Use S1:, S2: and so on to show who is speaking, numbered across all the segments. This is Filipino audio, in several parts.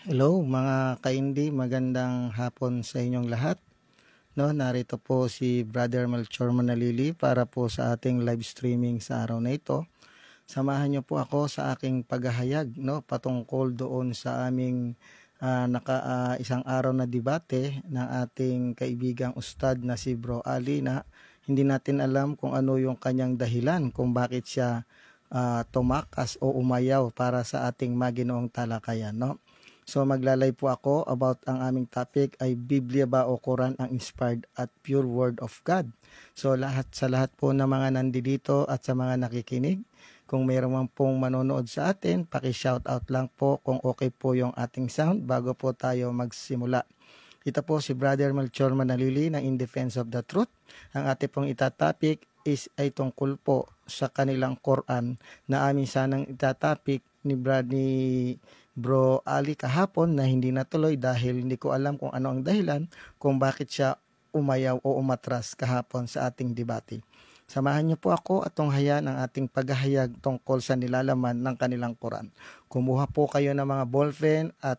S1: Hello mga kaindi, magandang hapon sa inyong lahat. No, narito po si Brother Melchor Manalili para po sa ating live streaming sa araw na ito. Samahan niyo po ako sa aking paghahayag, no, patungkol doon sa aming isang araw na debate ng ating kaibigang ustad na si Bro Ali, na hindi natin alam kung ano yung kanyang dahilan kung bakit siya tumakas o umayaw para sa ating maginoong talakayan, no. So maglalay po ako about ang aming topic ay Biblia ba o Quran ang inspired at pure word of God. So sa lahat po ng mga nandito at sa mga nakikinig, kung mayroon man pong manonood sa atin, paki-shout out lang po kung okay po yung ating sound bago po tayo magsimula. Ito po si Brother Melchor Manalili ng In Defense of the Truth. Ang ating pong itatopic ay tungkol po sa kanilang Quran na amin sanang itatopic ni Bro Ali kahapon na hindi natuloy dahil hindi ko alam kung ano ang dahilan kung bakit siya umayaw o umatras kahapon sa ating debate. Samahan niyo po ako at tunghayan ang ating paghahayag tungkol sa nilalaman ng kanilang Quran. Kumuha po kayo ng mga ballpen at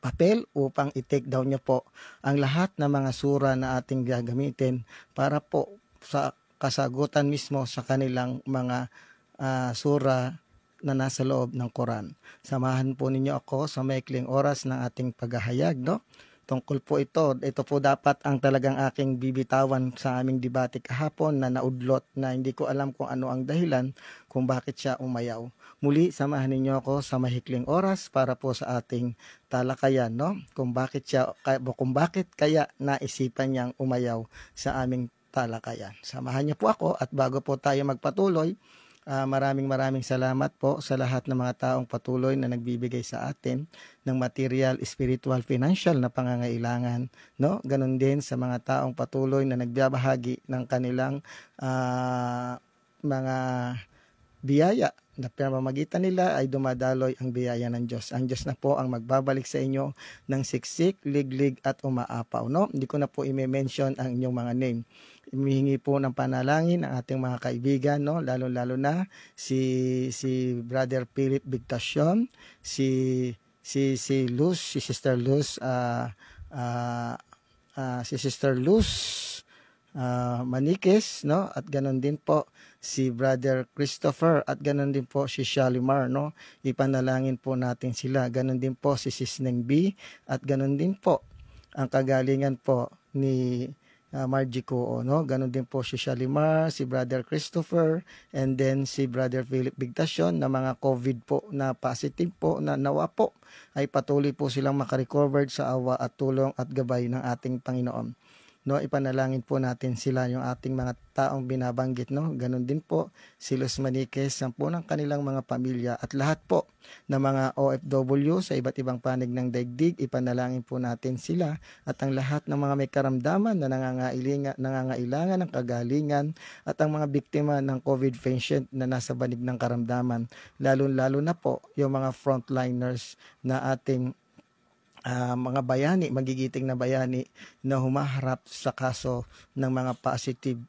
S1: papel upang i-take down niyo po ang lahat ng mga sura na ating gagamitin para po sa kasagutan mismo sa kanilang mga sura na nasa loob ng Quran. Samahan po ninyo ako sa maikling oras ng ating paghahayag, no? Tungkol po ito po dapat ang talagang aking bibitawan sa aming debate kahapon na naudlot na hindi ko alam kung ano ang dahilan kung bakit siya umayaw. Muli, samahan ninyo ako sa mahikling oras para po sa ating talakayan, no? Kung bakit kaya naisipan niyang umayaw sa aming talakayan. Samahan niyo po ako at bago po tayo magpatuloy, maraming salamat po sa lahat ng mga taong patuloy na nagbibigay sa atin ng material, spiritual, financial na pangangailangan, no? Ganon din sa mga taong patuloy na nagbabahagi ng kanilang mga biyaya na pamamagitan nila ay dumadaloy ang biyaya ng Diyos. Ang Diyos na po ang magbabalik sa inyo ng siksik, liglig at umaapaw, no? Hindi ko na po i-mention ang inyong mga name. Humihingi po ng panalangin ang ating mga kaibigan, no? Lalo na si Brother Philip Bigtasyon, si Luz, si Sister Luz, si Sister Luz Maniques, no? At ganon din po si Brother Christopher at ganon din po si Shalimar, no? Ipanalangin po natin sila. Ganon din po si Sisneng B at ganon din po ang kagalingan po ni Margie Coo, no? Ganon din po si Shalimar, si Brother Christopher, and then si Brother Philip Bigtasyon na mga COVID po na positive po na nawa po ay patuloy po silang makarecovered sa awa at tulong at gabay ng ating Panginoon. No, ipanalangin po natin sila, yung ating mga taong binabanggit, no? Ganon din po si Luz Maniques, ang po ng kanilang mga pamilya at lahat po ng mga OFW sa iba't ibang panig ng daigdig, ipanalangin po natin sila at ang lahat ng mga may karamdaman na nangangailangan ng kagalingan at ang mga biktima ng COVID patient na nasa banig ng karamdaman, lalo na po yung mga frontliners na ating mga bayani, magigiting na bayani na humaharap sa kaso ng mga positive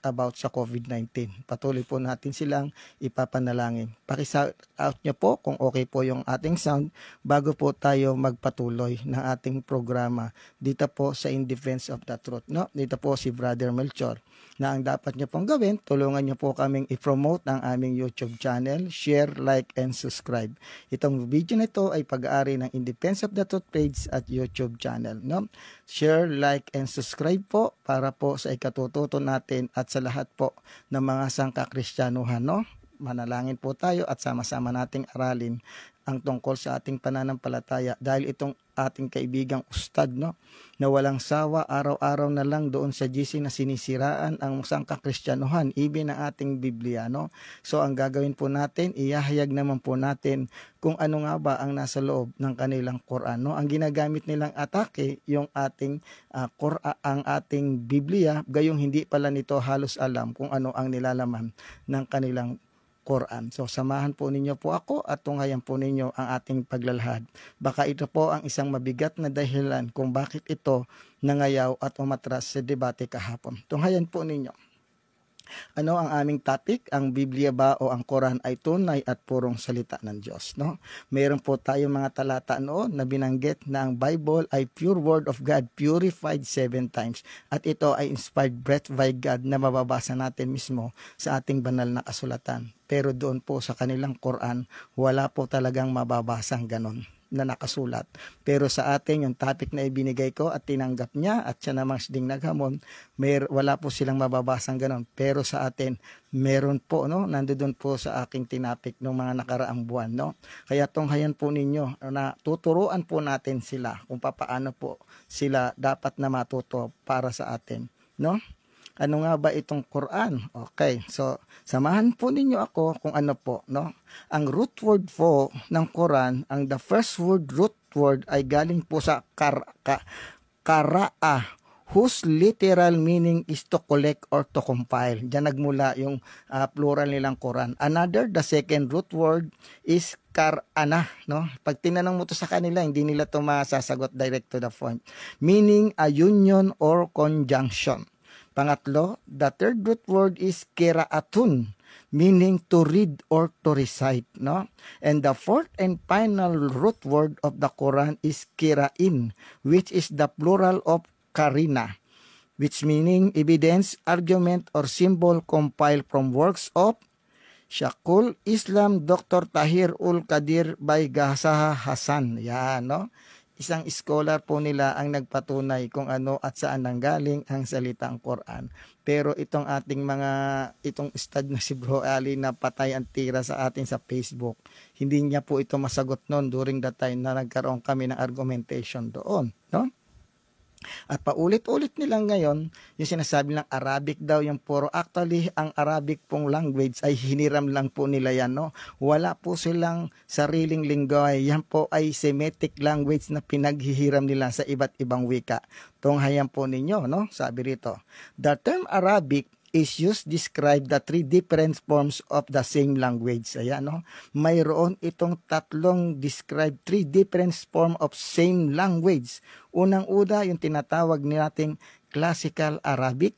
S1: about sa COVID-19. Patuloy po natin silang ipapanalangin. Paki-shout out nyo po kung okay po yung ating sound bago po tayo magpatuloy ng ating programa dito po sa In Defense of the Truth, no? Dito po si Brother Melchor, na ang dapat nyo pong gawin, tulungan nyo po kaming i-promote ang aming YouTube channel, share, like, and subscribe. Itong video na ito ay pag-aari ng In Defense of the Truth page at YouTube channel, no? Share, like, and subscribe po para po sa ikatututo natin at sa lahat po ng mga sangka-Kristyanuhan, no? Manalangin po tayo at sama-sama nating aralin ang tungkol sa ating pananampalataya dahil itong ating kaibigang ustad, no, na walang sawa araw-araw na lang doon sa GC na sinisiraan ang sangka-Kristyanuhan, even ang ating Biblia, no? So ang gagawin po natin, iyahayag naman po natin kung ano nga ba ang nasa loob ng kanilang Quran, no? Ang ginagamit nilang atake yung ating ang ating Biblia, gayong hindi pala nito halos alam kung ano ang nilalaman ng kanilang Quran. So samahan po ninyo po ako at tunghayan po ninyo ang ating paglalahad. Baka ito po ang isang mabigat na dahilan kung bakit ito nangayaw at umatras sa debate kahapon. Tunghayan po ninyo. Ano ang aming topic? Ang Biblia ba o ang Quran ay tunay at purong salita ng Diyos, no? Meron po tayong mga talata noon na binanggit na ang Bible ay pure word of God, purified 7 times. At ito ay inspired breath by God na mababasa natin mismo sa ating banal na kasulatan. Pero doon po sa kanilang Quran, wala po talagang mababasang ganon na nakasulat. Pero sa atin, yung topic na ibinigay ko at tinanggap niya at siya namang ding naghamon, wala po silang mababasang ganon. Pero sa atin, meron po, no? Nandoon po sa aking tinapik ng mga nakaraang buwan, no? Kaya tunghayan po ninyo na tuturuan po natin sila kung paano po sila dapat na matuto para sa atin, no? Ano nga ba itong Quran? Okay, so samahan po ninyo ako kung ano po, no? Ang root word po ng Quran, ang the first root word ay galing po sa kara'a, whose literal meaning is to collect or to compile. Diyan nagmula yung plural nilang Quran. Another, the second root word is kar'ana, no? Pag tinanong mo to sa kanila, hindi nila to masasagot direct to the point. Meaning a union or conjunction. Pangatlo, the third root word is kira'atun, meaning to read or to recite, no? And the fourth and final root word of the Quran is kira'in, which is the plural of karina, which meaning evidence, argument, or symbol compiled from works of Shakul Islam Dr. Tahir Ul Qadir by Gazaha Hassan. Yan, no? Isang scholar po nila ang nagpatunay kung ano at saan nanggaling ang salitang Quran. Pero itong itong ustad na si Bro Ali na patay ang tira sa atin sa Facebook, hindi niya po ito masagot noon during the time na nagkaroon kami ng argumentation doon, no? At paulit-ulit nilang ngayon, yung sinasabi ng Arabic daw yung puro. Actually, ang Arabic pong language ay hiniram lang po nila yan, no? Wala po silang sariling lingwahe. Yan po ay Semitic language na pinaghihiram nila sa iba't ibang wika. Tunghayan po ninyo, no? Sabi rito, the term Arabic is used to describe the three different forms of the same language. Ayan, no? Mayroon itong tatlong describe three different form of same language. Unang-una, yung tinatawag natin classical Arabic,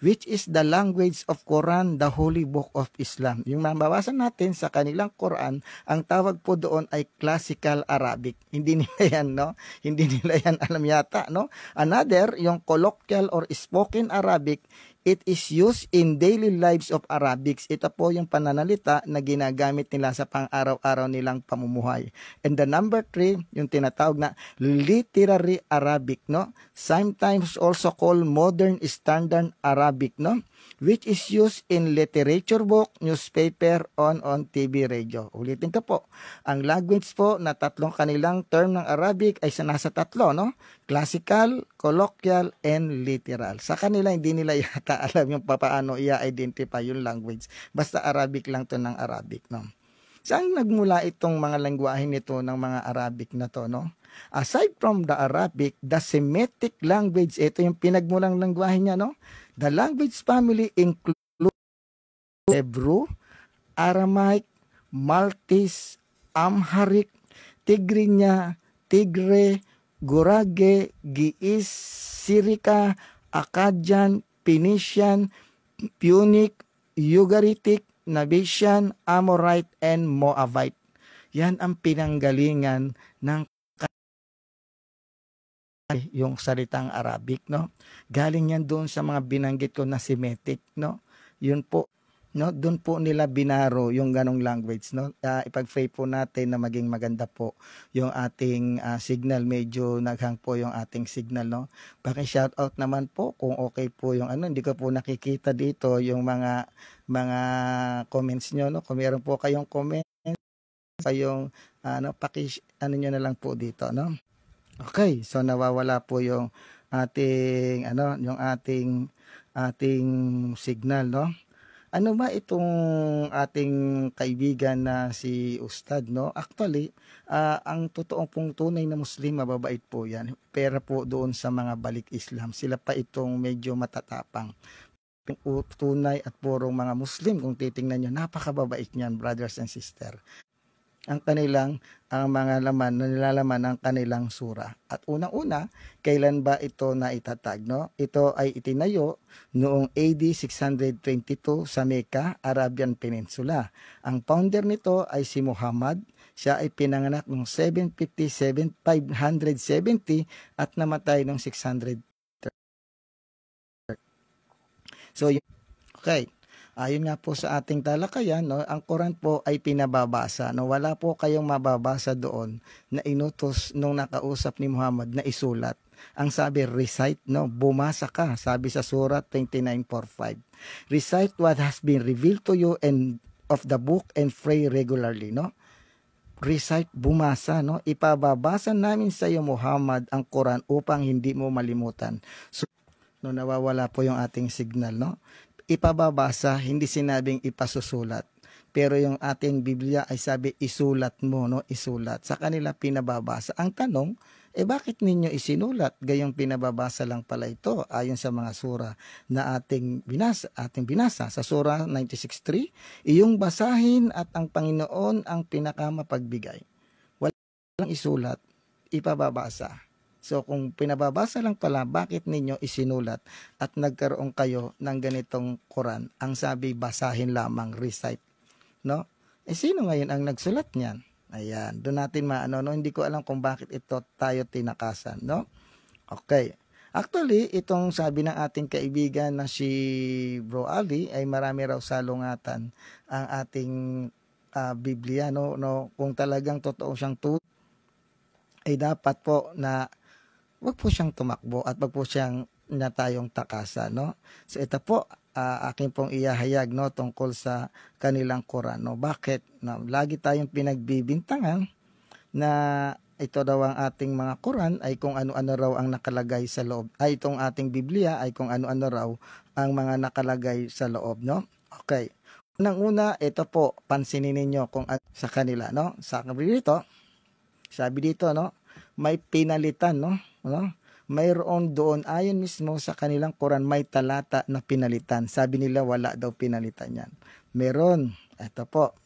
S1: which is the language of Quran, the holy book of Islam. Yung mababasa natin sa kanilang Quran, ang tawag po doon ay classical Arabic. Hindi nila yan, no? Hindi nila yan alam yata, no? Another, yung colloquial or spoken Arabic, it is used in daily lives of Arabics. Ito po yung pananalita na ginagamit nila sa pang-araw-araw nilang pamumuhay. And the number 3, yung tinatawag na literary Arabic, no? Sometimes also called modern standard Arabic, no? Which is used in literature book, newspaper, on TV, radio. Ulitin ko po. Ang language po na tatlong kanilang term ng Arabic ay nasa tatlo, no? Classical, colloquial, and literal. Sa kanila, hindi nila yata alam yung paano i-identify yung language. Basta Arabic lang to ng Arabic, no? Saan nagmula itong mga lengguwahe nito ng mga Arabic na to, no? Aside from the Arabic, the Semitic language, ito yung pinagmulang lengguwahe niya, no? The language family includes Hebrew, Aramaic, Maltese, Amharic, Tigrinya, Tigre, Gurage, Giis, Syriaca, Akkadian, Phoenician, Punic, Ugaritic, Nabatian, Amorite, and Moabite. Yan ang pinanggalingan ng yung salitang Arabic, no? Galing yan doon sa mga binanggit ko na Semitic, no? Yun po, no? Doon po nila binaro yung ganong language, no? Ipag-pray po natin na maging maganda po yung ating signal. Medyo naghang po yung ating signal, no? Paki-shout out naman po kung okay po yung ano. Hindi ko po nakikita dito yung mga comments nyo, no? Kung meron po kayong comment, kayong nyo na lang po dito, no? Okay, so nawawala po yung ating yung ating signal, no? Ano ba itong ating kaibigan na si Ustad, no? Actually, ang totoong pong tunay na Muslim, mababait po yan. Pero po doon sa mga balik Islam, sila pa itong medyo matatapang. Tunay at purong mga Muslim, kung titingnan nyo, napakababait niyan, brothers and sisters. ang mga laman na nilalaman ng kanilang sura. At unang-una, kailan ba ito naitatag, no? Ito ay itinayo noong AD 622 sa Mecca, Arabian Peninsula. Ang founder nito ay si Muhammad. Siya ay pinanganak noong 570 at namatay noong 600. So, okay. Ayon nga po sa ating talakayan, no, ang Quran po ay pinababasa. No, wala po kayong mababasa doon na inutos nung nakausap ni Muhammad na isulat. Ang sabi, recite, no, bumasa ka, sabi sa Surat 29:4-5. Recite what has been revealed to you and of the book and pray regularly, no? Recite, bumasa, no? Ipababasa namin sa iyo, Muhammad, ang Quran upang hindi mo malimutan. So, no, nawawala po yung ating signal, no? Ipababasa, hindi sinabing ipasusulat. Pero yung ating Biblia ay sabi, isulat mo, no? Isulat. Sa kanila pinababasa. Ang tanong, bakit ninyo isinulat? Gayong pinababasa lang pala ito, ayon sa mga sura na ating binasa. Sa sura 96:3, iyong basahin at ang Panginoon ang pinakamapagbigay. Walang isulat, ipababasa. So kung pinababasa lang pala, bakit ninyo isinulat at nagkaroon kayo ng ganitong Quran? Ang sabi, basahin lamang, recite, no? Sino ngayon ang nagsulat niyan? Ayan, doon natin maano, no? Hindi ko alam kung bakit ito tayo tinakasan, no? Okay. Actually, itong sabi ng ating kaibigan na si Bro Ali ay marami raw salungatan ang ating Biblia, no? Kung talagang totoo siyang ay dapat po na wag po siyang tumakbo at wag po siyang na tayong takasan, no? So ito po, akin pong iyahayag, no, tungkol sa kanilang Quran, no? Bakit? No, lagi tayong pinagbibintangan na ito daw ang ating mga Quran ay kung ano-ano raw ang nakalagay sa loob. Ay itong ating Biblia ay kung ano-ano raw ang mga nakalagay sa loob, no? Okay. Unang-una, ito po, pansinin ninyo kung sa kanila, no? Sabi dito, no? May pinalitan, no? Mayroon doon, ayon mismo sa kanilang Quran, may talata na pinalitan. Sabi nila, wala daw pinalitan yan. Meron. Ito po.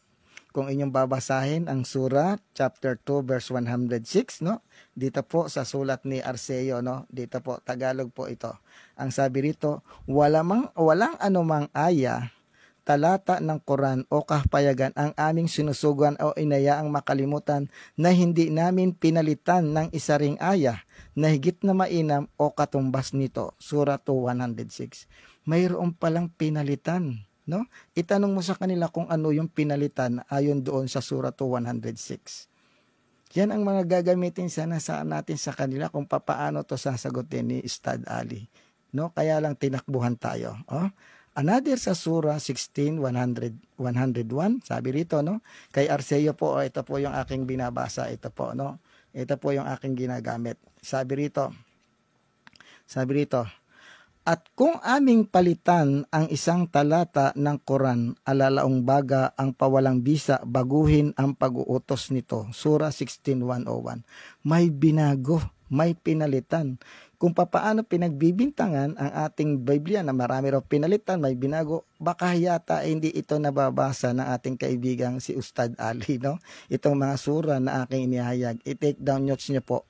S1: Kung inyong babasahin ang Surah chapter 2 verse 106, no? Dito po sa sulat ni Arceo, no? Dito po, Tagalog po ito. Ang sabi rito, walang anumang aya, talata ng Quran o kapayagan ang aming sinusugan o inayaang makalimutan na hindi namin pinalitan ng isa ring aya na higit na mainam o katumbas nito. Surah 2:106. Mayroon palang pinalitan, no? Itanong mo sa kanila kung ano yung pinalitan ayon doon sa Surah 2:106. Yan ang mga gagamitin sana natin sa kanila kung papaano to sasagutin ni Ustad Ali, no? Kaya lang tinakbuhan tayo, oh. Another sa Surah 16:101, sabi rito, no? Kay Arceo po, ito po yung aking binabasa, ito po, no? Ito po yung aking ginagamit. Sabi rito, at kung aming palitan ang isang talata ng Quran, alalaong baga ang pawalang bisa, baguhin ang pag-uutos nito. Surah 16:101. May binago, may pinalitan. Kung papaano pinagbibintangan ang ating Biblia na marami raw pinalitan, may binago, baka yata hindi ito nababasa ng ating kaibigang si Ustad Ali, no? Itong mga sura na aking inihayag, i-take down notes niyo po.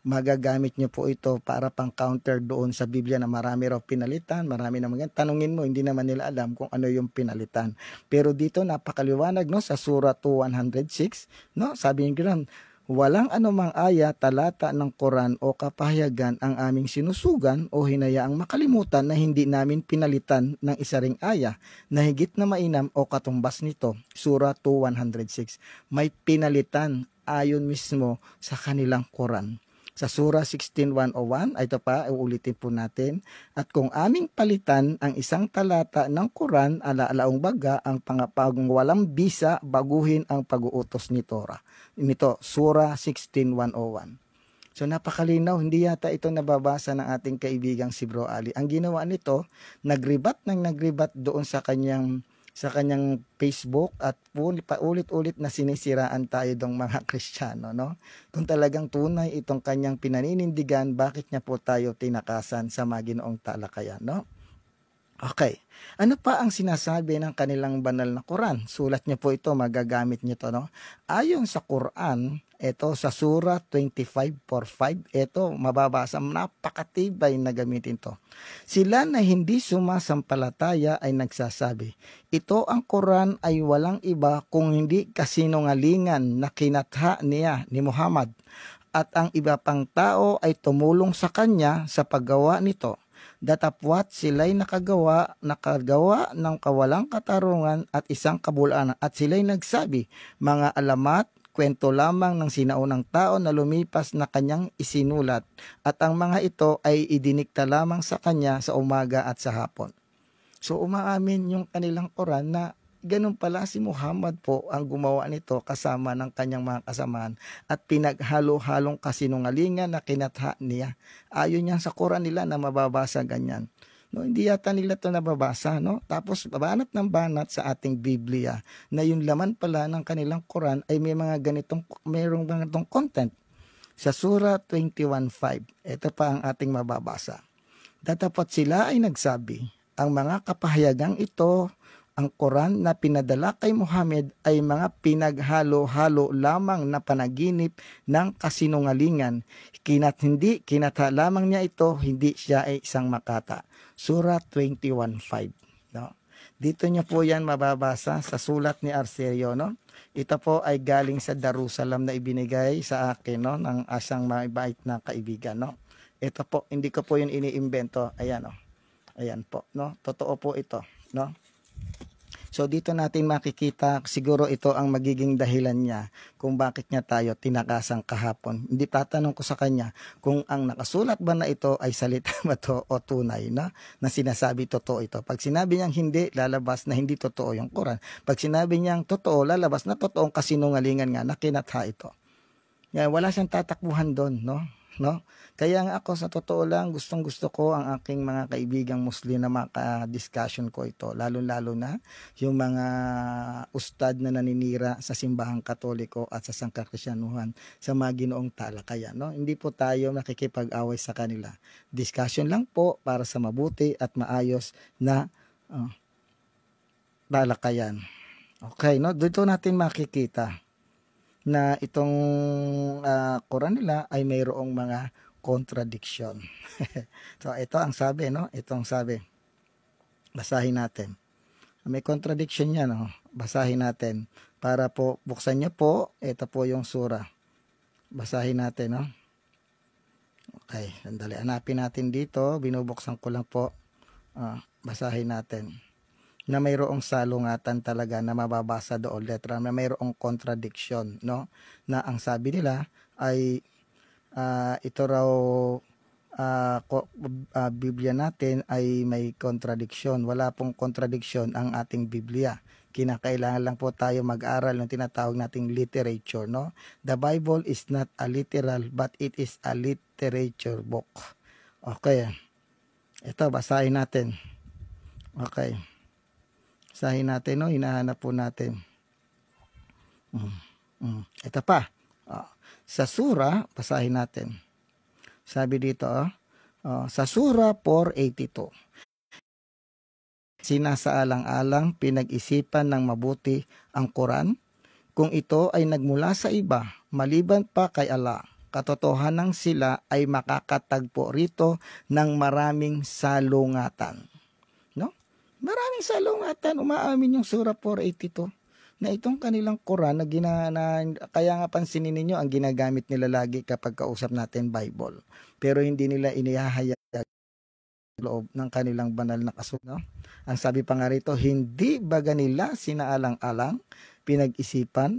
S1: Magagamit niyo po ito para pang counter doon sa Biblia na marami raw pinalitan, marami naman yan. Tanungin mo, hindi naman nila alam kung ano yung pinalitan. Pero dito napakaliwanag, no, sa Surah 2:106, no? Sabi ni Graham, walang anumang aya, talata ng Quran o kapahayagan ang aming sinusugan o hinayaang makalimutan na hindi namin pinalitan ng isa ring aya na higit na mainam o katumbas nito. Surah 2:106. May pinalitan ayon mismo sa kanilang Quran. Sa Surah 16:101, ito pa, uulitin po natin. At kung aming palitan ang isang talata ng Quran, alaalaong baga ang walang bisa, baguhin ang pag-uutos ni Torah. Nito, Surah 16:101. So napakalinaw, hindi yata ito nababasa ng ating kaibigang si Bro Ali. Ang ginawa nito, nagribat doon sa kanyang Facebook at paulit-ulit na sinisiraan tayo dong mga Kristiyano, no? Kung talagang tunay itong kanyang pinaninindigan, bakit niya po tayo tinakasan sa Maginoong talakayan, no? Okay. Ano pa ang sinasabi ng kanilang banal na Quran? Sulat niyo po ito, magagamit niyo to, no? Ayon sa Quran, ito sa Surah 25:4-5, ito mababasa, napakatibay na gamitin to. Sila na hindi sumasampalataya ay nagsasabi, ito ang Quran ay walang iba kung hindi kasinungalingan na kinatha niya ni Muhammad, at ang iba pang tao ay tumulong sa kanya sa paggawa nito. Datapwat sila'y nakagawa ng kawalang katarungan at isang kabulaanan, at sila'y nagsabi, mga alamat, kwento lamang ng sinaunang tao na lumipas na kanyang isinulat, at ang mga ito ay idinikta lamang sa kanya sa umaga at sa hapon. So umaamin yung kanilang Quran na ganun pala si Muhammad po ang gumawa nito kasama ng kanyang mga kasamaan, at pinaghalo-halong kasinungalingan na kinatha niya. Ayon yan sa Quran nila na mababasa ganyan. No, hindi yata nila to nababasa, no? Tapos banat ng banat sa ating Biblia na yung laman pala ng kanilang Quran ay mayroong ganitong content. Sa Surah 21:5, ito pa ang ating mababasa. Datapwat sila ay nagsabi, ang mga kapahayagang ito, ang Quran na pinadala kay Muhammad ay mga pinaghalo-halo lamang na panaginip ng kasinungalingan. Kinatha lamang niya ito, hindi siya ay isang makata. Surah 21:5. No? Dito niyo po yan mababasa sa sulat ni Arcerio, no? Ito po ay galing sa Darussalam na ibinigay sa akin, no, ng asang mabait na kaibigan, no? Ito po, hindi ko po yun iniimbento. Ayan, no? Ayan po, no? Totoo po ito, no? So dito natin makikita, siguro ito ang magiging dahilan niya kung bakit niya tayo tinakasang kahapon. Hindi, tatanong ko sa kanya kung ang nakasulat ba na ito ay salita ba to o tunay na sinasabi totoo ito. Pag sinabi niyang hindi, lalabas na hindi totoo yung Quran. Pag sinabi niyang totoo, lalabas na totoong kasinungalingan nga na kinatha ito. Yan, wala siyang tatakbuhan doon, no? Kaya nga ako, sa totoo lang, gustong-gusto ko ang aking mga kaibigang Muslim na maka-discussion ko ito, lalo-lalo na yung mga ustad na naninira sa simbahang Katoliko at sa Sangkakristyanuhan sa mga ginoong talakayan, no? Hindi po tayo nakikipag-away sa kanila. Discussion lang po para sa mabuti at maayos na talakayan. Okay, no? Dito natin makikita na itong Quran nila ay mayroong mga contradiction. So ito ang sabi, no? Itong sabi. Basahin natin. May contradiction yan, no? Basahin natin. Para po, buksan niyo po, ito po yung surah. Basahin natin, no? Okay, sandali. Hanapin natin dito. Binubuksan ko lang po. Basahin natin. Na mayroong salungatan talaga na mababasa doon, letra, na mayroong contradiction, no? Na ang sabi nila ay ito raw Biblia natin ay may contradiction. Wala pong contradiction ang ating Biblia. Kinakailangan lang po tayo mag-aral ng tinatawag nating literature, no? The Bible is not a literal but it is a literature book. Okay. Ito, basahin natin. Okay. Basahin natin, no? Hinahanap po natin. Ito pa. Sa surah, basahin natin. Sabi dito, sa surah 482. Sinasaalang-alang pinag-isipan ng mabuti ang Quran kung ito ay nagmula sa iba, maliban pa kay Allah. Katotohanan sila ay makakatagpo rito ng maraming salungatan. Maraming salungatan, umaamin yung Surah 482 na itong kanilang Quran kaya nga pansinin ninyo ang ginagamit nila lagi kapag kausap natin Bible. Pero hindi nila inihahayag loob ng kanilang banal na kasulatan, no? Ang sabi pa nga rito, hindi baga nila sinaalang-alang pinag-isipan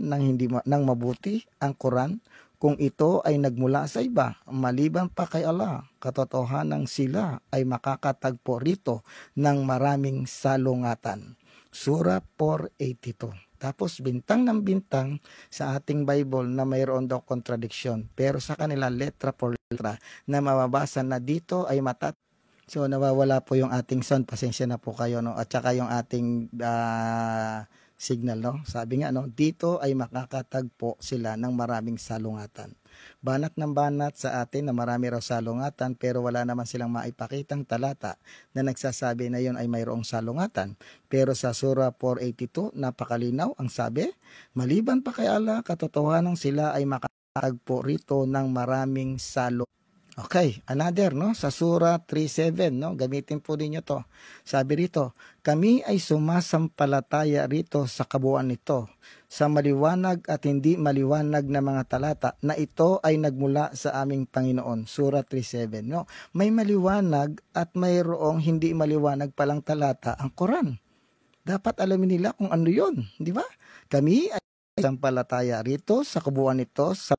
S1: ng mabuti ang Quran kung ito ay nagmula sa iba, maliban pa kay Allah. Katotohanan sila ay makakatagpo rito ng maraming salungatan. Surah 482. Tapos bintang ng bintang sa ating Bible na mayroon daw contradiction. Pero sa kanila letra por letra na mababasa na dito ay So nawawala po yung ating sound. Pasensya na po kayo, no? At saka yung ating signal, no? Sabi nga, no, dito ay makakatagpo sila ng maraming salungatan. Banat ng banat sa atin na marami raw salungatan, pero wala naman silang maipakitang talata na nagsasabi na yon ay mayroong salungatan. Pero sa Surah 482, napakalinaw ang sabi, maliban pa kay Allah, katotohanan sila ay makakatagpo rito ng maraming salungatan. Okay, another, no, sa Surah 3:7, no, gamitin po ninyo to. Sabi rito, kami ay sumasampalataya rito sa kabuuan nito, sa maliwanag at hindi maliwanag na mga talata na ito ay nagmula sa aming Panginoon. Surah 3:7, no. May maliwanag at mayroong hindi maliwanag palang talata ang Quran. Dapat alamin nila kung ano 'yon, di ba? Kami ay sumasampalataya rito sa kabuuan nito, sa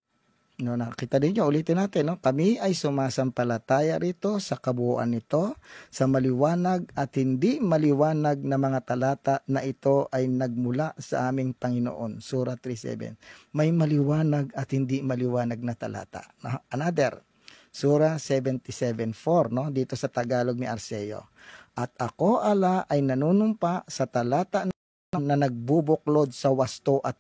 S1: no, nakita din nyo, ulitin natin, no? Kami ay sumasampalataya rito sa kabuuan nito, sa maliwanag at hindi maliwanag na mga talata na ito ay nagmula sa aming Panginoon. Surah 3:7. May maliwanag at hindi maliwanag na talata. Another, Surah 77:4, no? Dito sa Tagalog ni Arceo. At ako, Allah, ay nanunumpa sa talata na nagbubuklod sa wasto at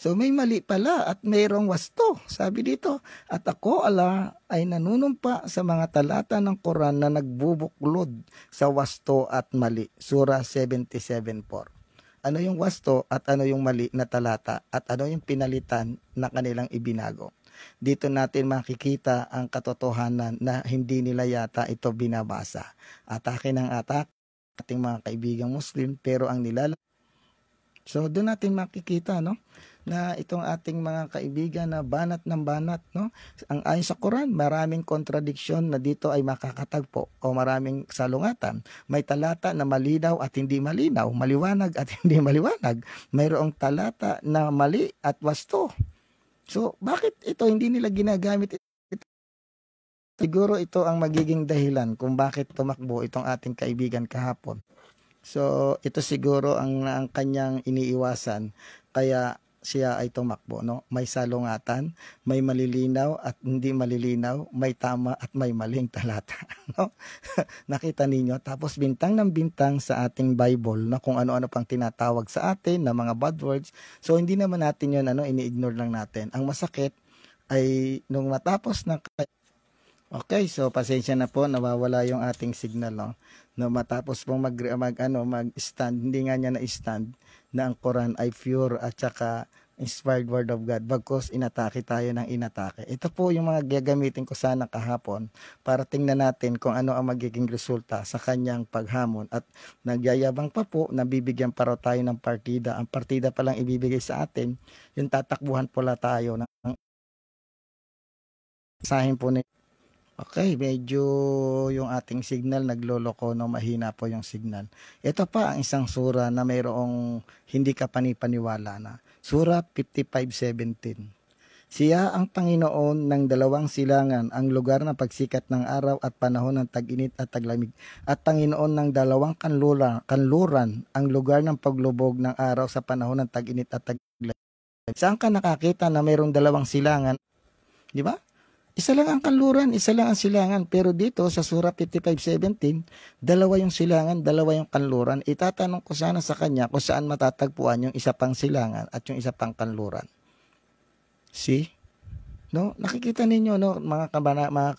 S1: so may mali pala at mayroong wasto. Sabi dito, at ako, Allah, ay nanunumpa sa mga talata ng Quran na nagbubuklod sa wasto at mali. Surah 77:4. Ano yung wasto at ano yung mali na talata at ano yung pinalitan na kanilang ibinago? Dito natin makikita ang katotohanan na hindi nila yata ito binabasa. Atake ng atake ating mga kaibigang Muslim, pero ang so doon natin makikita, no, na itong ating mga kaibigan na banat ng banat, no, ang ayon sa Quran, maraming contradiction na dito ay makakatagpo o maraming salungatan. May talata na malinaw at hindi malinaw, maliwanag at hindi maliwanag. Mayroong talata na mali at wasto. So bakit ito hindi nila ginagamit? Siguro ito ang magiging dahilan kung bakit tumakbo itong ating kaibigan kahapon. So ito siguro ang kanyang iniiwasan, kaya siya ay tumakbo, no? May salungatan, may malilinaw at hindi malilinaw, may tama at may maling talata, no? Nakita ninyo, tapos bintang ng bintang sa ating Bible, na kung ano-ano pang tinatawag sa atin na mga bad words. So hindi naman natin 'yon ini-ignore lang natin. Ang masakit ay nung matapos ng okay, so pasensya na po, nawawala yung ating signal, no? No, matapos pong mag-stand, hindi nga niya na-stand na ang Quran ay pure at saka inspired word of God, bagkus inatake tayo ng inatake. Ito po yung mga gagamitin ko sana kahapon para tingnan natin kung ano ang magiging resulta sa kanyang paghamon, at nagyayabang pa po, nabibigyan pa raw tayo ng partida. Ang partida pa lang ibibigay sa atin, yung tatakbuhan pala tayo ng sahin po ni. Okay, medyo yung ating signal nagloloko, no, mahina po yung signal. Ito pa ang isang sura na mayroong hindi ka panipaniwala na. Surah 55:17. Siya ang Panginoon ng dalawang silangan, ang lugar ng pagsikat ng araw at panahon ng tag-init at taglamig, at Panginoon ng dalawang kanluran, ang lugar ng paglubog ng araw sa panahon ng tag-init at taglamig. Saan ka nakakita na mayroong dalawang silangan? Di ba? Isa lang ang kanluran, isa lang ang silangan. Pero dito sa Surah 55:17, dalawa yung silangan, dalawa yung kanluran. Itatanong ko sana sa kanya kung saan matatagpuan yung isa pang silangan at yung isa pang kanluran. See? No, nakikita ninyo, no, mga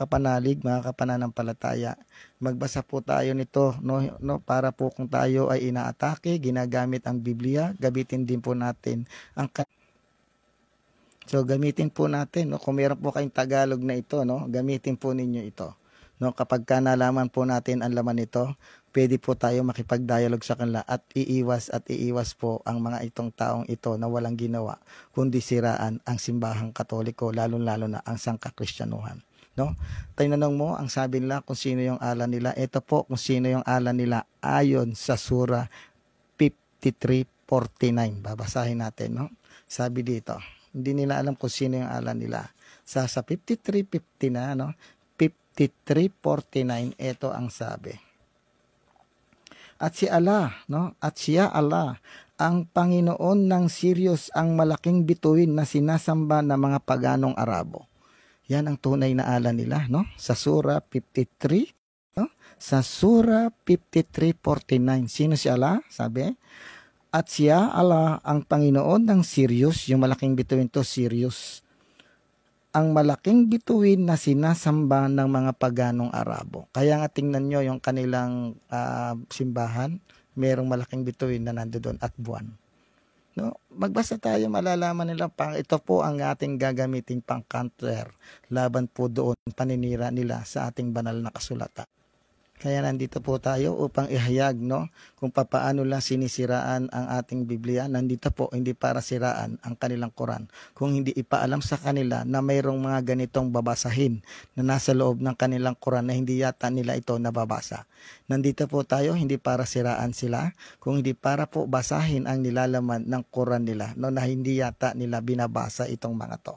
S1: kapanalig, mga kapananampalataya. Magbasa po tayo nito, no, para po kung tayo ay inaatake, ginagamit ang Biblia, gamitin din po natin ang So gamitin po natin, no, kung meron po kayong Tagalog na ito, no, gamitin po ninyo ito. No, kapag nalaman po natin ang laman nito, pwede po tayo makipag-dialogue sa kanila at iiwas po ang mga itong taong ito na walang ginawa kundi siraan ang simbahang Katoliko, lalo-lalo na ang sangkakristyanuhan. No? Tinanong mo, ang sabi nila kung sino yung ala nila. Ito po kung sino yung ala nila ayon sa Surah 53:49. Babasahin natin, no? Sabi dito, hindi nila alam kung sino yung ala nila. Sa 53:50 na, no? 53:49, ito ang sabi. At si Allah, no? At siya Allah, ang Panginoon ng Sirius, ang malaking bituin na sinasamba ng mga paganong Arabo. Yan ang tunay na ala nila, no? Sa Surah 53, no? Sa Surah 53:49, sino si Allah? Sabi, At siya, Allah, ang Panginoon ng Sirius, yung malaking bituin to, Sirius. Ang malaking bituin na sinasamba ng mga paganong Arabo. Kaya nga tingnan nyo yung kanilang simbahan, merong malaking bituin na nandoon at buwan. No, magbasa tayo, malalaman nila ito po ang ating gagamitin pang counter laban po doon paninira nila sa ating banal na kasulatan. Kaya nandito po tayo upang ihayag, no, kung papaano lang sinisiraan ang ating Biblia. Nandito po hindi para siraan ang kanilang Quran, kung hindi ipaalam sa kanila na mayroong mga ganitong babasahin na nasa loob ng kanilang Quran na hindi yata nila ito nababasa. Nandito po tayo hindi para siraan sila, kung hindi para po basahin ang nilalaman ng Quran nila, no, na hindi yata nila binabasa itong mga to.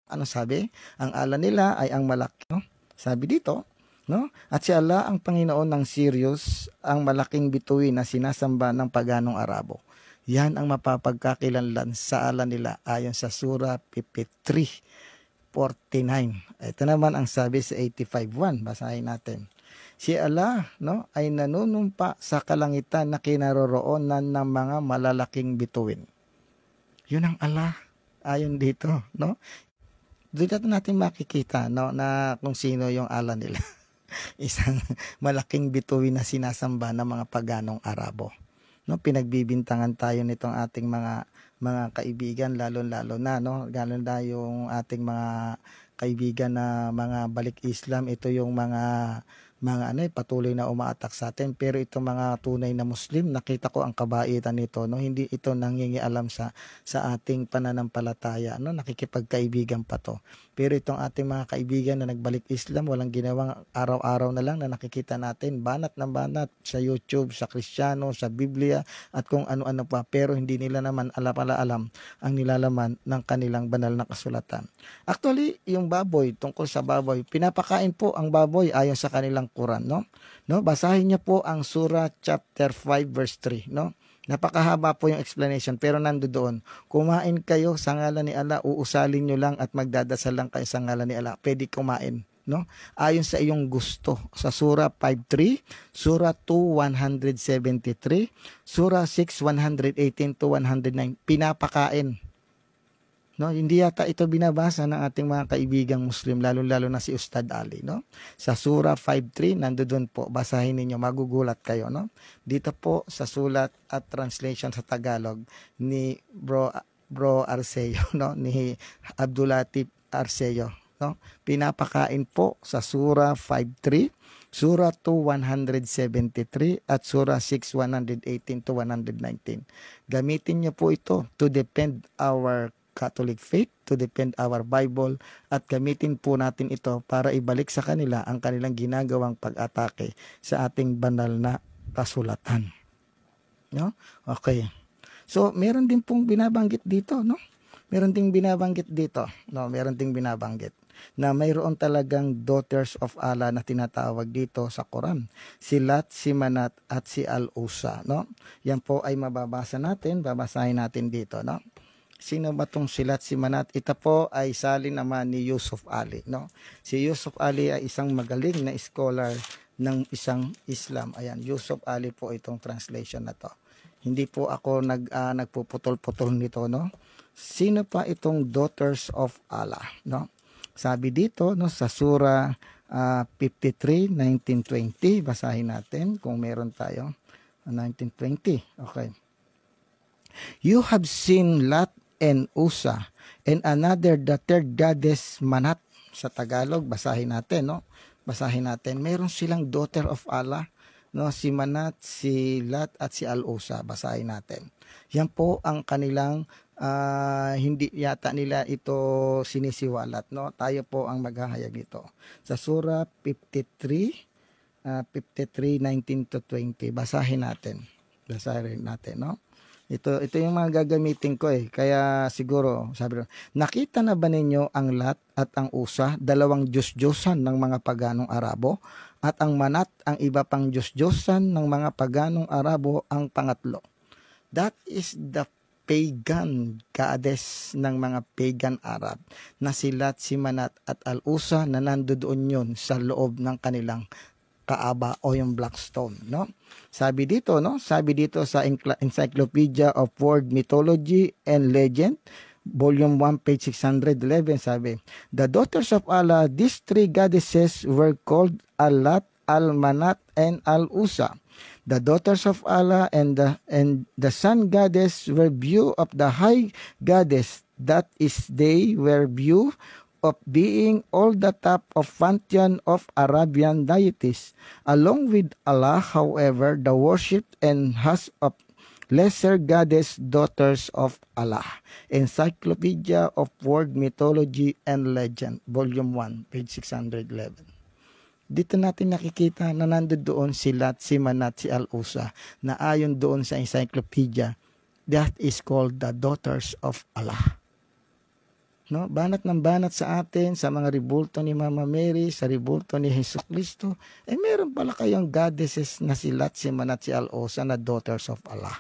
S1: Ano sabi? Ang ala nila ay ang malaki, no? Sabi dito, no? At si Allah ang Panginoon ng Sirius, ang malaking bituin na sinasamba ng paganong Arabo. Yan ang mapapagkakilanlan sa ala nila ayon sa Surah 53:49. Ito naman ang sabi sa 85:1. Basahin natin. Si Allah, no, ay nanunumpa sa kalangitan na kinaroroonan ng mga malalaking bituin. Yun ang Allah ayon dito, no? Dito natin makikita, no, na kung sino yung ala nila. Isang malaking bituin na sinasamba ng mga paganong Arabo. No, pinagbibintangan tayo nitong ating mga kaibigan, lalo na, no, lalo na yung ating mga kaibigan na mga balik Islam. Ito yung mga patuloy na umaatak sa atin, pero itong mga tunay na Muslim, nakita ko ang kabaitan nito, no, hindi ito nangingialam sa ating pananampalataya, no, nakikipagkaibigan pa to. Pero itong ating mga kaibigan na nagbalik Islam, walang ginawang, araw-araw na lang na nakikita natin banat na banat sa YouTube, sa Kristiyano, sa Biblia at kung ano-ano pa, pero hindi nila naman alam ang nilalaman ng kanilang banal na kasulatan. Actually, yung baboy, tungkol sa baboy, pinapakain po ang baboy ayon sa kanilang Quran, no? Basahin niyo po ang Surah chapter 5 verse 3, no? Napakahaba po yung explanation, pero nandoon, kumain kayo sa ngalan ni Allah, uusalin nyo lang at magdadasal lang kayo sa ngalan ni Allah. Pwede kumain, no? Ayon sa iyong gusto. Sa Surah 5:3, Surah 2, 173, Surah 6, 118 to 109, pinapakain. No, hindi yata ito binabasa ng ating mga kaibigang Muslim, lalo na si Ustad Ali, no? Sa Surah 5:3 nandoon po, basahin ninyo, magugulat kayo, no? Dito po sa sulat at translation sa Tagalog ni Bro Arceo, no? Ni Abdulatif Arceo, no? Pinapakain po sa Surah 5:3, Surah 2, 173 at Surah 6, 118 to 119. Gamitin niyo po ito to defend our Catholic faith, to defend our Bible, at gamitin po natin ito para ibalik sa kanila ang kanilang ginagawang pag-atake sa ating banal na kasulatan. No? Okay. So, meron din pong binabanggit dito, no? Meron ding binabanggit dito, no? Meron ding binabanggit na mayroon talagang daughters of Allah na tinatawag dito sa Quran. Si Lat, si Manat, at si Al-Usa, no? Yan po ay mababasa natin, babasahin natin dito, no? Sino ba tong si Lat, si Manat? Ito po ay salin naman ni Yusuf Ali, no? Si Yusuf Ali ay isang magaling na scholar ng isang Islam. Ayan, Yusuf Ali po itong translation na to. Hindi po ako nagpuputol-putol nito, no? Sino pa itong daughters of Allah, no? Sabi dito, no, sa Surah 53, 19-20, basahin natin kung meron tayo. 19-20, okay. You have seen Lat and Usa, and another, the third goddess Manat. Sa Tagalog, basahin natin, no? Basahin natin. Meron silang daughter of Allah, no? Si Manat, si Lat, at si Al-Usa. Basahin natin. Yan po ang kanilang, hindi yata nila ito sinisiwalat, no? Tayo po ang maghahayag nito. Sa Surah 53, 19-20. Basahin natin. Basahin natin, no? Ito yung mga gagamitin ko eh. Kaya siguro, sabi ko, nakita na ba ninyo ang Lat at ang Usa, dalawang Diyos-Diyosan ng mga paganong Arabo, at ang Manat, ang iba pang Diyos-Diyosan ng mga paganong Arabo, ang pangatlo. That is the pagan goddess ng mga pagan Arab, na si Lat, si Manat, at Al-Usa, na nandoon yun sa loob ng kanilang Kaaba o yung black stone, no? Sabi dito, no? Sabi dito sa Encyclopedia of World Mythology and Legend, Volume 1, page 611, sabi, the daughters of Allah, these three goddesses were called Al-Lat, Al-Manat, and Al-Usa. The daughters of Allah and the sun goddess were view of the high goddess, that is, they were view of being all the top of pantheon of Arabian deities. Along with Allah, however, the worship and has of lesser goddess daughters of Allah. Encyclopedia of World Mythology and Legend, Volume 1, page 611. Dito natin nakikita na nandun doon si Lat, si Manat, si Al-Usa, na ayon doon sa encyclopedia, that is called the daughters of Allah. No, banat ng banat sa atin, sa mga ribulto ni Mama Mary, sa ribulto ni Jesucristo, meron pala kayong goddesses na si Lat, si Manat, si Al-Usa na daughters of Allah.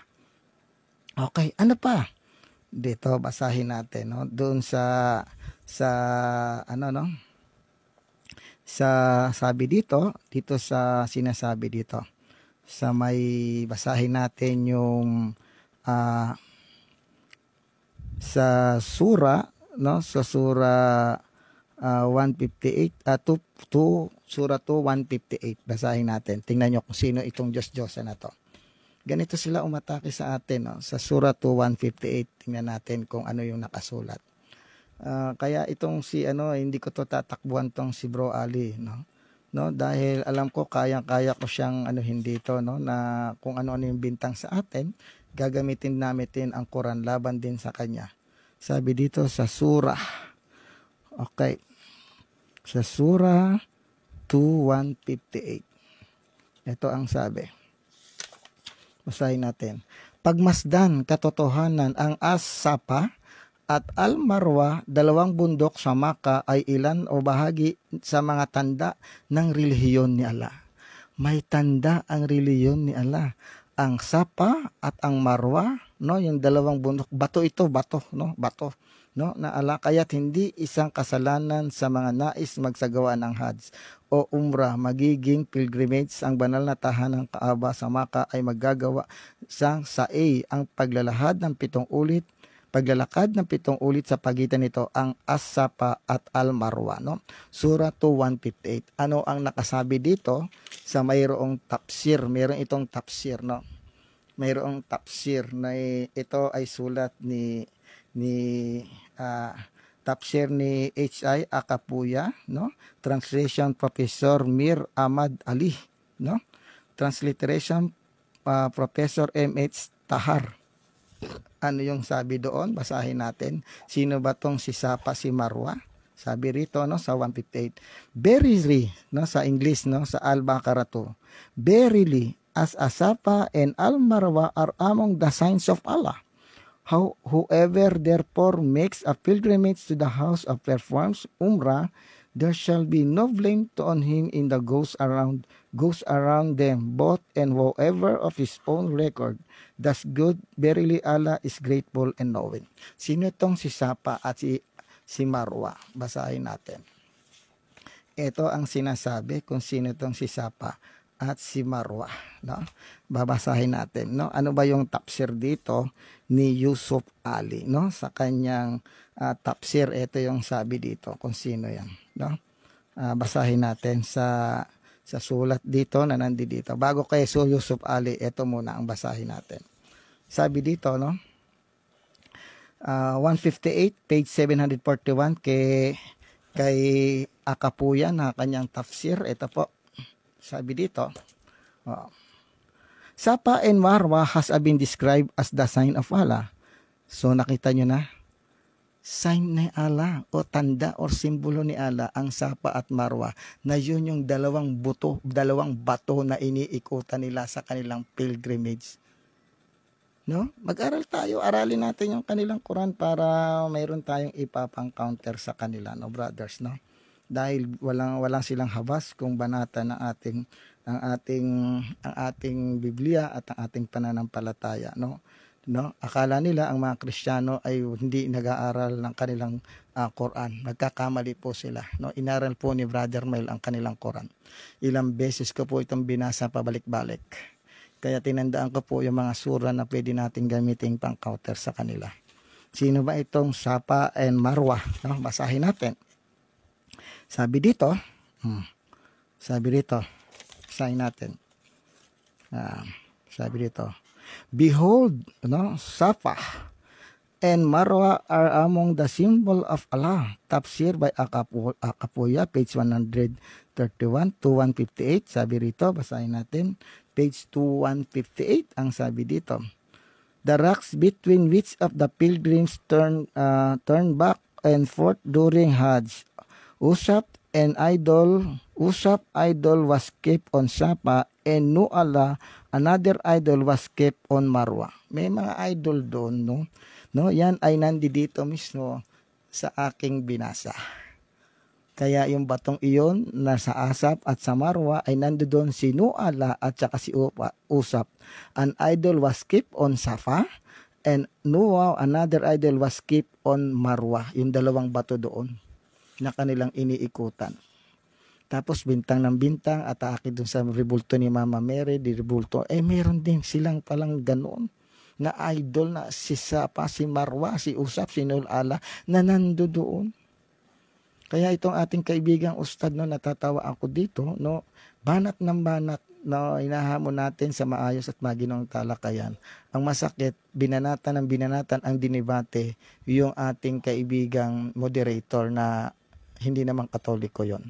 S1: Okay, ano pa? Dito basahin natin, no? Doon sa ano, no? Sa sabi dito sa sinasabi dito. Sa may basahin natin yung sa sura, no? Sa sura 158 sura 2 158. Basahin natin. Tingnan niyo kung sino itong Diyos-Diyosa na to. Ganito sila umatake sa atin, no? Sa sura 2 158. Tingnan natin kung ano yung nakasulat. Kaya itong si hindi ko to tatakbuhan tong si Bro Ali, no? Dahil alam ko kaya ko siyang hindi to, no, na kung ano yung bintang sa atin, gagamitin natin ang Quran laban din sa kanya. Sabi dito sa surah. Okay. Sa surah 2:158. Ito ang sabi. Basahin natin. Pagmasdan katotohanan ang As-Safa at Al-Marwa, dalawang bundok sa Makkah, ay ilan o bahagi sa mga tanda ng relihiyon ni Allah. May tanda ang relihiyon ni Allah. Ang Safa at ang Marwa, no, yung dalawang bundok, bato ito, bato, no, bato, no, na Allah, kaya't hindi isang kasalanan sa mga nais magsagawa ng Hajj o Umrah, magiging pilgrimage ang banal na tahanang Kaaba sa Makkah ay magagawa sang sa'i ang paglalakad ng 7 ulit sa pagitan nito ang As-Safa at Al-Marwa, no? Surah 2:158. Ano ang nakasabi dito sa mayroong tafsir? Mayroong itong tafsir, no? Mayroong tafsir na ito ay sulat ni tafsir ni H.I. Akapuya, no? Translation Professor Mir Ahmad Ali, no? Transliteration Professor M.H. Tahar. Ano yung sabi doon? Basahin natin. Sino ba tong si Safa, si Marwa? Sabi rito, no, sa 158. Verily, no, sa English, no, sa Al-Baqarah 2. Verily, as Safa and Al-Marwa are among the signs of Allah. Whoever therefore makes a pilgrimage to the house of performs Umrah, there shall be no blame on him in the goes around them both, and whoever of his own record does good, verily Allah is grateful and knowing. Sino tong si Safa at si Marwa? Basahin natin. Ito ang sinasabi kung sino tong si Safa at si Marwa, no? Babasahin natin, no? Ano ba yung tafsir dito ni Yusuf Ali, no? Sa kanyang tafsir, ito yung sabi dito kung sino yan, no? Basahin natin sa sulat dito na nandito. Bago kay Yusuf Ali, ito muna ang basahin natin. Sabi dito, no? 158, page 741 kay Akapuya na kanyang tafsir. Ito po. Sabi dito, Safa and Marwa has been described as the sign of Allah. So nakita nyo na, sign ni Allah o tanda o simbolo ni Allah ang Safa at Marwa, na yun yung dalawang bato na iniikutan nila sa kanilang pilgrimage. No? Mag-aral tayo, aralin natin yung kanilang Quran para mayroon tayong ipapang-counter sa kanila, no, brothers, no? Dahil walang silang habas kung banata ng ang ating Biblia at ang ating pananampalataya, no? no? Akala nila ang mga Kristiyano ay hindi nag-aaral ng kanilang Quran. Nagkakamali po sila, no? Inaral po ni Brother Mel ang kanilang Quran. Ilang beses ko po itong binasa pabalik-balik. Kaya tinandaan ko po yung mga sura na pwede natin gamitin pang counter sa kanila. Sino ba itong Safa and Marwa? No? Basahin natin. Sabi dito, basahin natin. Sabi dito, behold, no, Safa and Marwa are among the symbol of Allah. Tafsir by Akapuya, page 131 to 158. Sabi rito, basahin natin, page 2158, ang sabi dito. The rocks between which of the pilgrims turn back and forth during Hajj. Usap idol was kept on Safa, and Nu'ala, another idol, was kept on Marwa. May mga idol doon, no? Yan ay nandito mismo sa aking binasa. Kaya yung batong iyon na sa Asap at sa Marwa ay nandoon si Nu'ala at saka si Usap. An idol was kept on Safa, and Nu'a, another idol, was kept on Marwa. Yung dalawang bato doon na kanilang iniikutan. Tapos bintang ng bintang, atake dun sa rebulto ni Mama Mary, di rebulto. Meron din silang palang ganoon na idol na si Safa, si Marwa, si Usap, si Nu'ala na nando doon. Kaya itong ating kaibigang ustad, no, natatawa ako dito, no, banat ng banat, no, inahamon natin sa maayos at maginong talakayan. Ang masakit, binanatan ang dinibate yung ating kaibigang moderator na hindi naman Katoliko yon.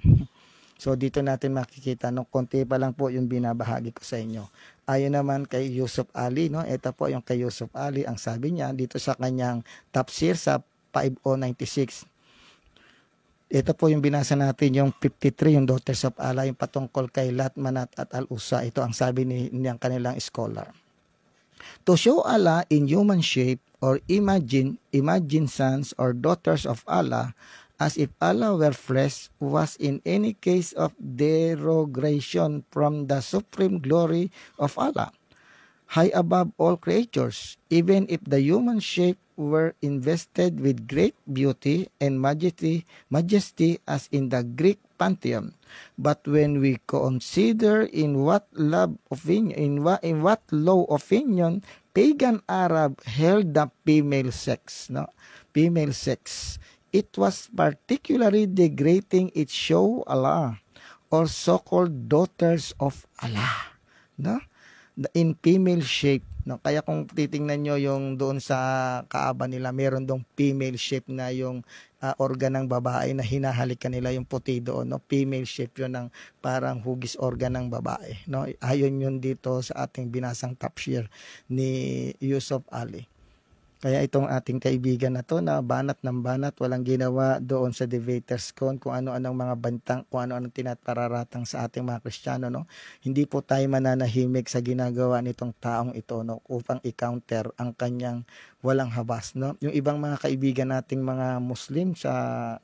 S1: So dito natin makikita, no, konti pa lang po yung binabahagi ko sa inyo. Ayon naman kay Yusuf Ali, no, ito po yung kay Yusuf Ali, ang sabi niya dito sa kanyang tafsir sa 5096. Ito po yung binasa natin, yung 53, yung Daughters of Allah, yung patungkol kay Lat, Manat at Al-Usa. Ito ang sabi niyang kanilang scholar. To show Allah in human shape or imagine sons or daughters of Allah as if Allah were flesh was in any case of derogation from the supreme glory of Allah, high above all creatures, even if the human shape were invested with great beauty and majesty as in the Greek pantheon. But when we consider in what low opinion pagan Arab held the female sex, it was particularly degrading its show Allah or so-called daughters of Allah, no? In female shape, no? Kaya kung titingnan nyo yung doon sa Kaaba nila, meron dong female shape na yung organ ng babae na hinahalikan nila yung puti doon, no? Female shape yun ng parang hugis organ ng babae, no? Ayon yun dito sa ating binasang tafsir ni Yusuf Ali. Kaya itong ating kaibigan na to na banat ng banat, walang ginawa doon sa Debaters Con, kung ano-anong mga bantang, kung ano-anong tinatararatang sa ating mga Kristiyano, no? Hindi po tayo mananahimik sa ginagawa nitong taong ito, no, upang i-counter ang kanyang walang habas, no? Yung ibang mga kaibigan nating mga Muslim sa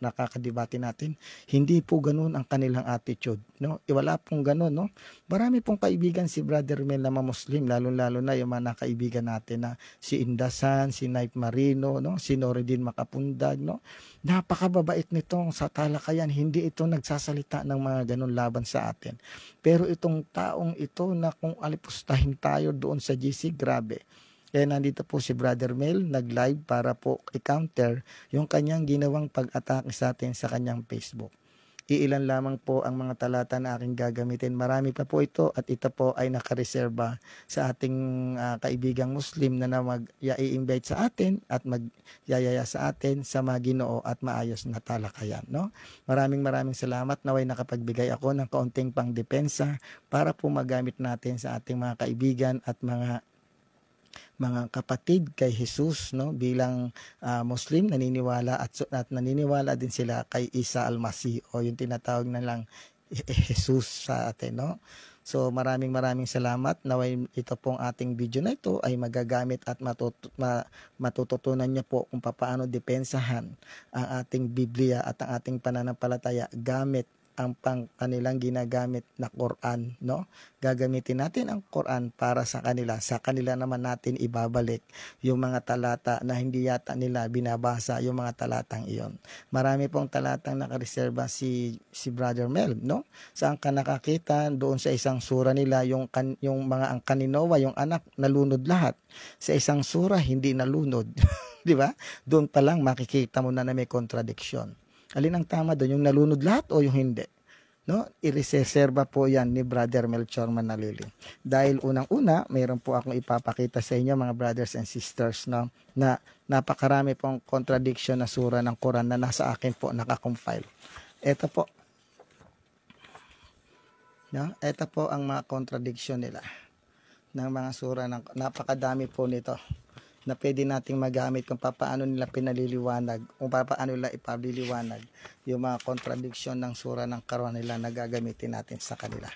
S1: nakakadebate natin, hindi po ganoon ang kanilang attitude, no? Wala pong ganoon, no? Marami pong kaibigan si Brother Mel na mga Muslim, lalo-lalo na yung mga kaibigan natin na si Indasan, si Knight Marino, no? Si Noridin Makapundag, no? Napakababait nitong sa talakayan, hindi ito nagsasalita ng mga ganun laban sa atin. Pero itong taong ito na kung alipustahin tayo doon sa GC, grabe. Kaya nandito po si Brother Mel, nag-live para po i-counter yung kanyang ginawang pag-atake sa atin sa kanyang Facebook. Iilan lamang po ang mga talata na aking gagamitin. Marami pa po ito at ito po ay nakareserba sa ating kaibigang Muslim na mag-i-invite sa atin at magyayaya sa atin sa Ginoo at maayos na talakayan, no? Maraming salamat. Naway nakapagbigay ako ng kaunting pangdepensa para po magamit natin sa ating mga kaibigan at mga kapatid kay Jesus, no, bilang Muslim naniniwala at naniniwala din sila kay Isa Al-Masih o yung tinatawag na lang Jesus sa atin, no. So maraming salamat. Naway ito pong ating video na ito ay magagamit at matututunan niyo po kung paano depensahan ang ating Biblia at ang ating pananampalataya gamit ang kanilang ginagamit na Quran, no? Gagamitin natin ang Quran para sa kanila naman natin ibabalik yung mga talata na hindi yata nila binabasa, yung mga talatang iyon. Marami pong talatang nakareserba si Brother Mel, no? Saan ka nakakita doon sa isang sura nila yung mga ang kaninowa, yung anak nalunod lahat. Sa isang sura hindi nalunod, 'di ba? Doon pa lang makikita mo na may contradiction. Alin ang tama doon, yung nalunod lahat o yung hindi? No, ireserba po yan ni Brother Melchor Manalili. Dahil unang-una, mayroon po akong ipapakita sa inyo mga brothers and sisters, no, na napakarami pong contradiction na sura ng Quran na nasa akin po nakakompile. Ito po. No, ito po ang mga contradiction nila ng mga sura ng napakadami po nito na pwede nating magamit kung paano nila pinaliliwanag, kung paano nila ipaliliwanag yung mga contradiction ng sura ng Quran nila na gagamitin natin sa kanila.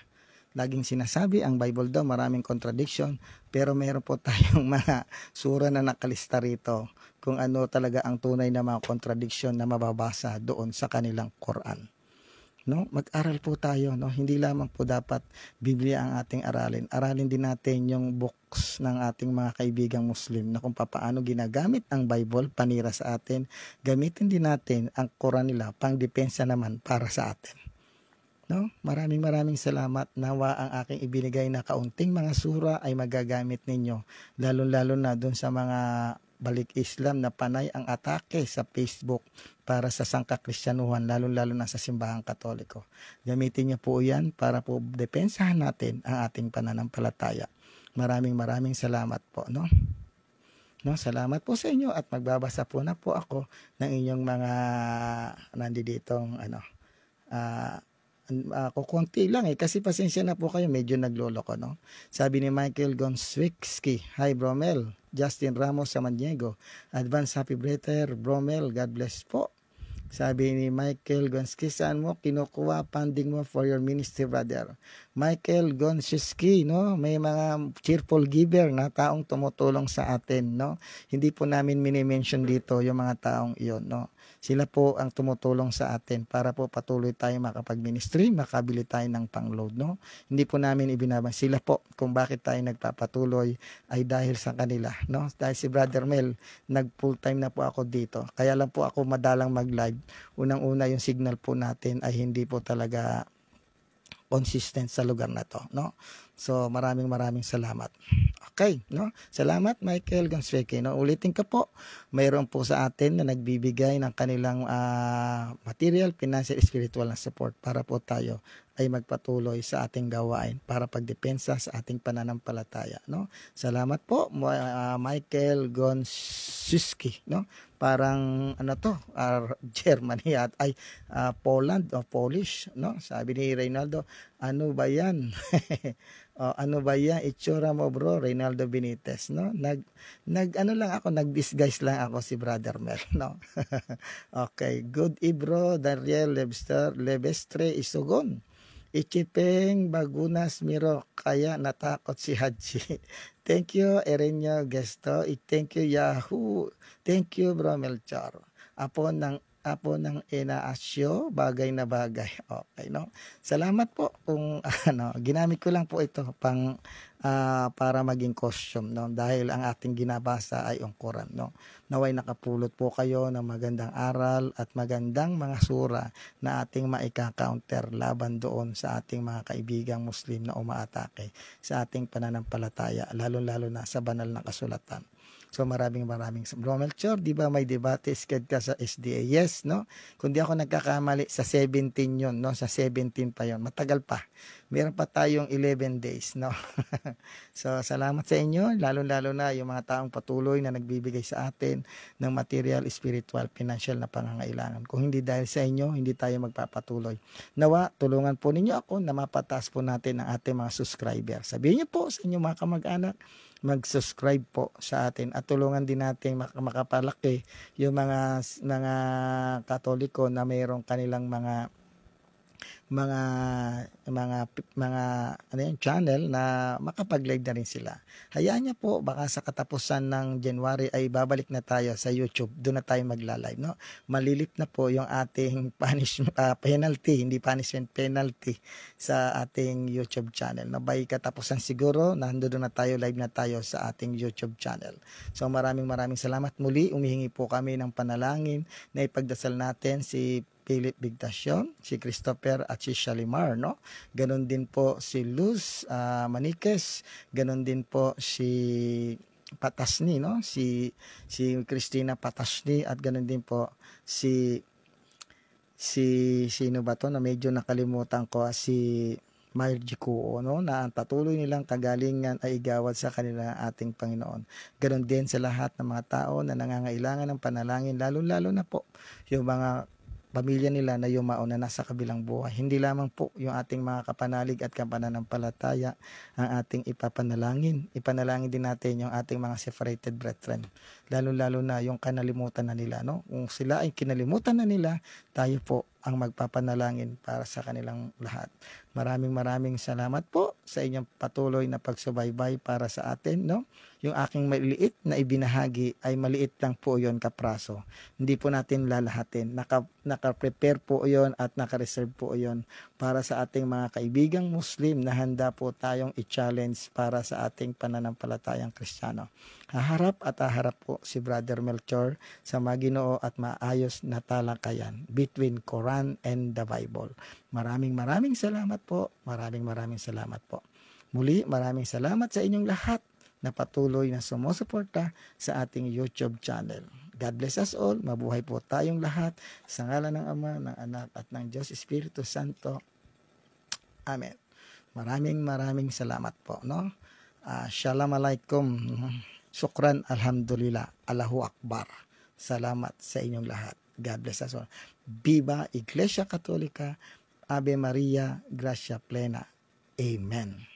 S1: Laging sinasabi, ang Bible daw maraming contradiction, pero meron po tayong mga sura na nakalista rito kung ano talaga ang tunay na mga contradiction na mababasa doon sa kanilang Quran. No, mag-aral po tayo, no. Hindi lamang po dapat Biblia ang ating aralin. Aralin din natin yung books ng ating mga kaibigang Muslim na kung paano ginagamit ang Bible panira sa atin. Gamitin din natin ang Quran nila pangdepensa naman para sa atin. No? Maraming salamat. Nawa ang aking ibinigay na kaunting mga sura ay magagamit ninyo, lalo-lalo na doon sa mga balik Islam na panay ang atake sa Facebook para sa sangkakristyanuhan, lalo-lalo na sa simbahang Katoliko. Gamitin niyo po yan para po depensahan natin ang ating pananampalataya. Maraming salamat po, no? No, salamat po sa inyo at magbabasa po na po ako ng inyong mga nanditong kukunti lang kasi pasensya na po kayo, medyo nagloloko, no? Sabi ni Michael Gonzwickski, hi Bromel, Justin Ramos Samaniego, advance happy birthday Bromel, God bless po. Sabi ni Michael Gonzwickski, saan mo kinukuha funding mo for your ministry, brother? Michael Gonzwickski, no? May mga cheerful giver na taong tumutulong sa atin, no? Hindi po namin mini-mention dito yung mga taong iyon, no? Sila po ang tumutulong sa atin para po patuloy tayo makapag-ministry, makabili tayo ng pang-load, no? Hindi po namin ibinabang. Sila po kung bakit tayo nagpapatuloy ay dahil sa kanila, no? Dahil si Brother Mel, nag-full-time na po ako dito. Kaya lang po ako madalang mag-live. Unang-una yung signal po natin ay hindi po talaga consistent sa lugar na to, no? So maraming salamat. Okay, no? Salamat Michael Gonzwickski, no? Ulitin ko po, mayroon po sa atin na nagbibigay ng kanilang material, financial, spiritual na support para po tayo ay magpatuloy sa ating gawain para pagdepensa sa ating pananampalataya, no? Salamat po Michael Gonzwickski, no? Parang Germany at Poland o Polish, no? Sabi ni Reynaldo, ano ba yan? Ano ba yan? Itsura mo bro, Reynaldo Benitez, no? Nag-disguise lang ako si Brother Mel, no? Okay, good bro, Dariel Lebestre Isugon. Ichipeng Bagunas Miro, kaya natakot si Haji. Thank you, Erenyo Gesto. Thank you, Yahoo. Thank you, Bro Melchor. Apo ng inaasyo, bagay na bagay. Okay, no? Salamat po kung ginamit ko lang po ito para maging costume, no? Dahil ang ating ginabasa ay ang Quran, no? Naway nakapulot po kayo ng magandang aral at magandang mga sura na ating maika-counter laban doon sa ating mga kaibigang Muslim na umaatake sa ating pananampalataya, lalo-lalo na sa banal na kasulatan. So maraming Bro Melchor, di ba may debate scheduled ka sa SDA? Yes, no? Kung di ako nagkakamali, sa 17 yun, no? Sa 17 pa yun. Matagal pa. Meron pa tayong 11 days, no? So salamat sa inyo, lalo-lalo na yung mga taong patuloy na nagbibigay sa atin ng material, spiritual, financial na pangangailangan. Kung hindi dahil sa inyo, hindi tayo magpapatuloy. Nawa, tulungan po ninyo ako na mapataas po natin ang ating mga subscriber. Sabihin niyo po sa inyong mga kamag-anak, mag-subscribe po sa atin at tulungan din natin makapalaki yung mga Katoliko na mayroong kanilang mga mga mga ano yun, channel na makapag-live na rin sila. Hayaan niyo po, baka sa katapusan ng January ay babalik na tayo sa YouTube. Doon na tayo magla-live, no? Malilit na po yung ating penalty, hindi punishment, penalty sa ating YouTube channel. No, by katapusan siguro, nandoon na tayo, live na tayo sa ating YouTube channel. So maraming salamat muli. Umihingi po kami ng panalangin na ipagdasal natin si Philip Bigtasyon, si Christopher at si Shalimar, no? Ganon din po si Luz Maniquez, ganon din po si Patasni, no? Si Christina Patasni, at ganon din po si sino ba to na medyo nakalimutan ko, si Margie Kuo, no, na ang patuloy nilang kagalingan ay igawad sa kanila ating Panginoon. Ganon din sa lahat ng mga tao na nangangailangan ng panalangin, lalo na po yung mga pamilya nila na yumao na nasa kabilang buhay. Hindi lamang po yung ating mga kapanalig at kapananampalataya ang ating ipapanalangin. Ipanalangin din natin yung ating mga separated brethren. Lalo na yung kanalimutan na nila, no? Kung sila ay kinalimutan na nila, tayo po ang magpapanalangin para sa kanilang lahat. Maraming salamat po sa inyong patuloy na pagsubaybay para sa atin, no? Yung aking maliit na ibinahagi ay maliit lang po yon kapraso. Hindi po natin lalahatin. Naka-prepare po yon at naka-reserve po yon para sa ating mga kaibigang Muslim na handa po tayong i-challenge para sa ating pananampalatayang Kristiyano. Haharap po si Brother Melchor sa maginoo at maayos na talakayan between Quran and the Bible. Maraming salamat po. Maraming salamat po. Muli, maraming salamat sa inyong lahat na patuloy na sumusuporta sa ating YouTube channel. God bless us all. Mabuhay po tayong lahat sa ngalan ng Ama, ng Anak at ng Diyos Espiritu Santo. Amen. Maraming salamat po, no? Shalom alaikum. Shukran, alhamdulillah. Allahu Akbar. Salamat sa inyong lahat. God bless us all. Viva Iglesia Katolika. Ave Maria, Gracia Plena. Amen.